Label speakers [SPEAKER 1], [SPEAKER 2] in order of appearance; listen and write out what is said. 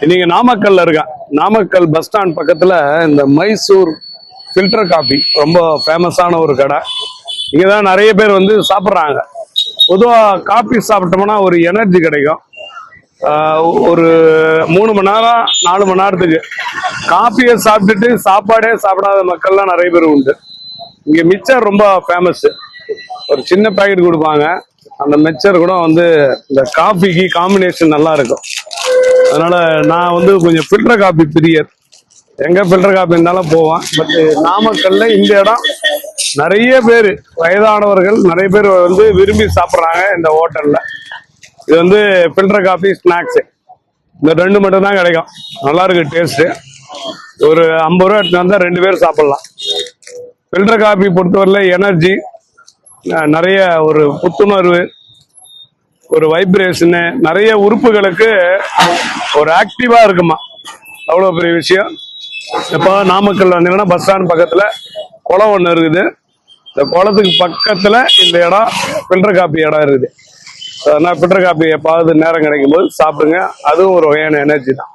[SPEAKER 1] நீங்க நாமக்கல்ல இருக்கேன். நாமக்கல் பஸ் ஸ்டாண்ட் பக்கத்துல இந்த மைசூர் ஃபில்டர் காபி ரொம்ப ஃபேமஸான ஒரு கடை. இங்கதான் நிறைய பேர் வந்து சாப்பிட்றாங்க. பொதுவா காபி சாப்பிட்டோம்னா ஒரு எனர்ஜி கிடைக்கும். ஒரு 3 மணி நேரம் 4 மணி நேரத்துக்கு காபியை சாப்பிட்டுட்டு சாப்பாடே சாப்பிடாத மக்கள்லாம் நிறைய பேர் உண்டு. இங்க மிச்சர் ரொம்ப ஃபேமஸ். ஒரு சின்ன பேக்கெட் கொடுப்பாங்க. அந்த மிச்சர் கூட வந்து இந்த காபிக்கு காம்பினேஷன் நல்லா இருக்கும். அதனால நான் வந்து கொஞ்சம் ஃபில்டர் காபி பிரியர். எங்க ஃபில்டர் காபி இருந்தாலும் போவேன். பட் நாமக்கல்ல இந்த இடம் நிறைய பேர் வயதானவர்கள் நிறைய பேர் வந்து விரும்பி சாப்பிட்றாங்க இந்த ஹோட்டல்ல. இது வந்து ஃபில்டர் காபி ஸ்நாக்ஸ் இந்த 2 மட்டும் தான் கிடைக்கும். நல்லா இருக்கு டேஸ்ட். ஒரு 50 ரூபா எடுத்து வந்தா 2 பேர் சாப்பிடலாம். ஃபில்டர் காபி பொறுத்தவரையில எனர்ஜி நிறைய, ஒரு புத்துணர்வு, ஒரு வைப்ரேஷனு, நிறைய உறுப்புகளுக்கு ஒரு ஆக்டிவா இருக்குமா. அவ்வளோ பெரிய விஷயம். இப்போ நாமக்கல் வந்தீங்கன்னா பஸ் ஸ்டாண்ட் பக்கத்துல குளம் ஒன்று இருக்குது. இந்த குளத்துக்கு பக்கத்துல இந்த இடம் ஃபில்டர் காபி இடம் இருக்குது. அதனால ஃபில்டர் காபி எப்பாவது நேரம் கிடைக்கும் போது சாப்பிடுங்க. அதுவும் ஒரு வகையான எனர்ஜி தான்.